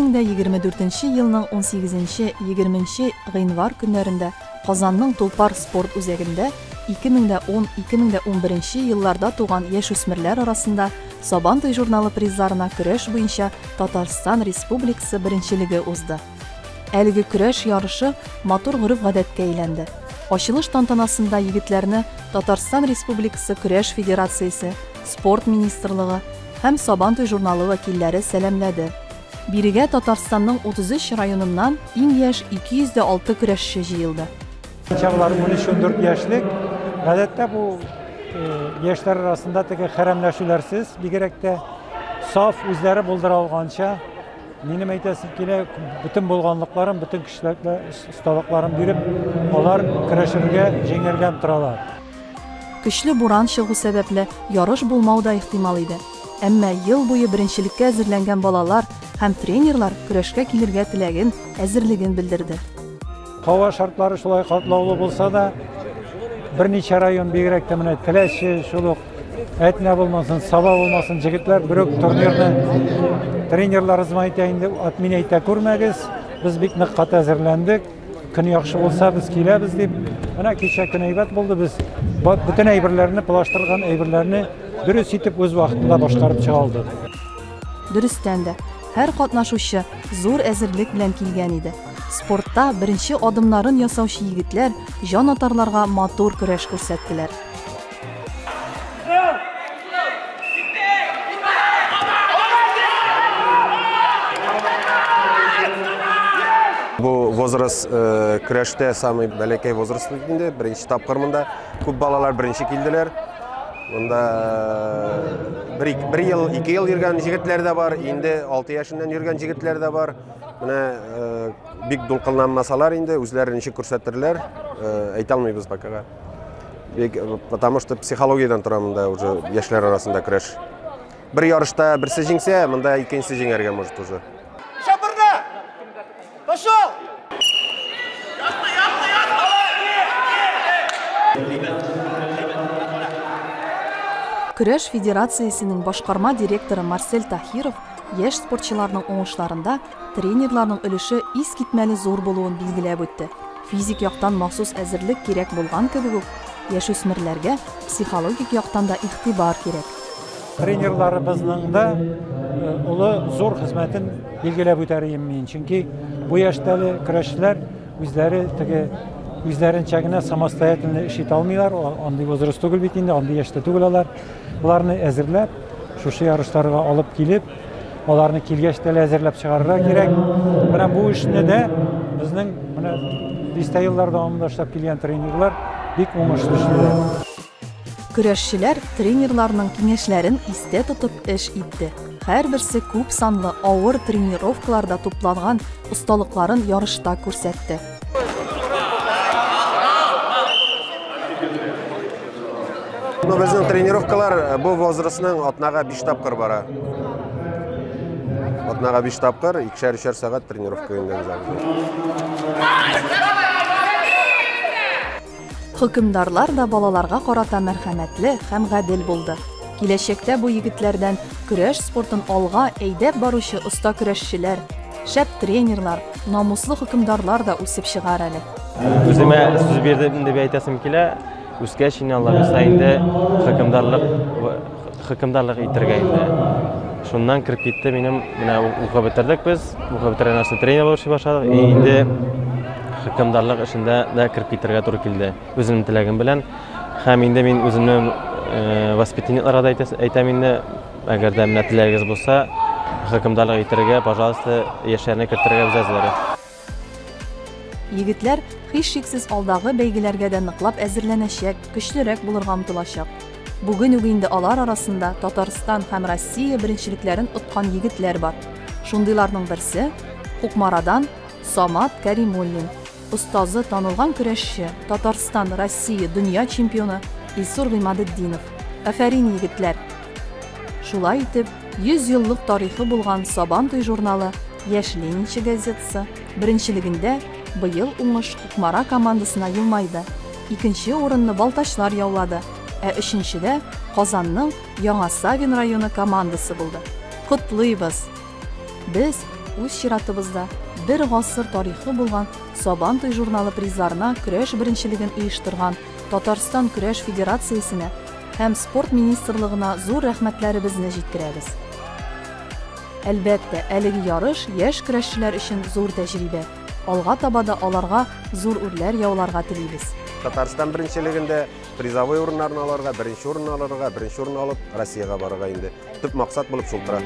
2024 yılның 18-20 гыйнвар көннәрендә Казанның Тулпар спорт үзәгендә 2010-2011 елларда туган яшүсмерләр арасында Сабантуй журналы призларына көрәш буенча Татарстан Республикасы беренчелеге узды. Әлеге көрәш ярышы матур гореф-гадәткә әйләнде. Ачылыш тантанасында егетләрне Татарстан Республикасы көрәш федерациясе, спорт министрлыгы һәм Сабантуй журналы вәкилләре сәламләде. Бирегә Татарстанның 33 районыннан иң яшь 206 көрәшче җыелды. Чаглар 13-14 яшьлек, гадәттә бу яшьләр арасында теге хәрәмләшүләрсез, бигрәк тә саф үзләре булдыра алганча, минем әйтәсем килә, бүтән булганлыкларын, бүтән кешелекле осталыкларын биреп, алар көрәшергә, җиңәргә торалар. Көчле буран чыгу сәбәпле ярыш булмау да ихтимал иде. Әмма ел буе беренчелеккә әзерләнгән балалар һәм тренерлар көрәшкә килергә теләген, әзерлеген белдерде. Һава шартлары шулай катлаулы булса да, берничә район бигрәк тә менә Теләче, шул ук Әтнә булмасын, Саба булмасын, җегетләр бер үк турнирны тренерларыбыз әйтә инде, мин әйтә күрмәгез, без бик нык каты әзерләндек. Көн яхшы булса без киләбез дип, менә кичә көн әйбәт булды, без бүтән әйберләрне, плаштырган әйберләрне дөрес итеп үз вакытында башкарып чыга алдык. Дөрестән дә һәр катнашучы зур әзерлек белән килгән иде. Спортта беренче адымнарын ясаучы егетләр җан атарларга матур көрәш күрсәттеләр. Бу возраст көрәштә самый бәләкәй возраст инде, беренче тапкыр монда күп балалар беренче килделәр. Монда bir yıl, 2 yıl йөргән җегетләр дә бар, инде 6 яшеннән йөргән җегетләр дә бар. Менә бик дулкынланмасалар инде үзләрен ничек күрсәтерләр, әйтә алмыйбыз бакага. Потому что психологиядан тора монда уже яшьләр арасында көрәш. Бер ярышта берсе җиңсә, монда икенчесе җиңәргә может уже. Пошел! Көрәш федерациясының башкарма директоры Марсель Тахиров яшь спортчыларның уңышларында тренерларның өлеше искитмәле зур булуын билгеләп үтте. Физик яктан махсус әзерлек кирәк булган кебек үк, яшүсмерләргә психологик яктан да игътибар кирәк. Тренерларыбызның да улы зур хезмәтен билгеләп үтәрим мин, чөнки бу яшьтәге көрәшчеләр үзләренчә генә самостоятельно эш итә алмыйлар, андый возраст түгел бит инде, андый яшьтә түгел алар. Буларны әзерләп, шушы ярышларга алып килеп, аларны килгәч тә әзерләп чыгарырга кирәк. Менә бу эшне дә безнең менә 20 еллар дәвамында эшләп килгән тренерлар бик уңышлы эшләделәр. Көрәшчеләр тренерларның киңәшләрен истә тотып эш итте. Һәрберсе күп санлы авыр тренировкаларда тупланган осталыкларын ярышта күрсәтте. Безнең тренировкалар бу возрастның атнага 5 тапкыр бара. Атнага 5 тапкыр, 2-3 сәгать тренировка индәгез. Хөкемдарлар да балаларга карата мәрхәмәтле һәм гадел булды. Киләчәктә бу егетләрдән көрәш спортын алга әйдәп баручы оста көрәшчеләр, шәп тренерлар, намуслы хөкемдарлар да үсеп чыгар әле. Үземә сүз бирдем дип әйтәсем килә. Үскәч иншалла сайында хөкемдарлык итәргә инде. Шуннан киреп китте минем менә укып бетердек без. Укып бетергәннән соң тренер булып башладык. Инде хөкемдарлык эшендә дә киреп китәргә туры килде. Үземнең теләгем белән һәм инде мин үземнең воспитанияларга да әйтәм инде, әгәр дә менә теләгегез булса, хөкемдарлык итәргә, пожалуйста, яшьләрне кертергә үзәзләре. Егетләр һичшиксез алдагы бәйгеләргә дә ныклап әзерләнәчәк, көчлерәк булырга омтылачак. Бүген үк инде алар арасында Татарстан һәм Россия беренчелекләрен откан егетләр бар. Шундыйларның берсе Кукмарадан Самат Кәримуллин. Устазы танылган көрәшче, Татарстан, Россия дөнья чемпионы Илсур Гыймадетдинов. Афәрин егетләр. Шулай итеп, 100 еллык тарихы булган Сабантуй журналы, Яшь Ленинче газетасы беренчелегендә быел уңыш Кукмара командасына елмайды. Икенче урынны Балтачлар яулады, ә өченчедә Казанның Яңа Савин районы командасы булды. Котлыйбыз! Без үз чиратыбызда бер гасыр тарихы булган Сабан туй журналы призларына көрәш беренчелеген оештырган Татарстан көрәш федерациясенә һәм спорт министрлыгына зур рәхмәтләребезне җиткерәбез. Әлбәттә, әлеге ярыш яшь көрәшчеләр өчен зур тәҗрибә. Алга таба да аларга зур үрләр яуларга телибез. Татарстан беренчелегендә призовой урыннарны алырга, беренче урын алырга, беренче урын алып Россиягә барырга инде. Төп максат булып шул тора.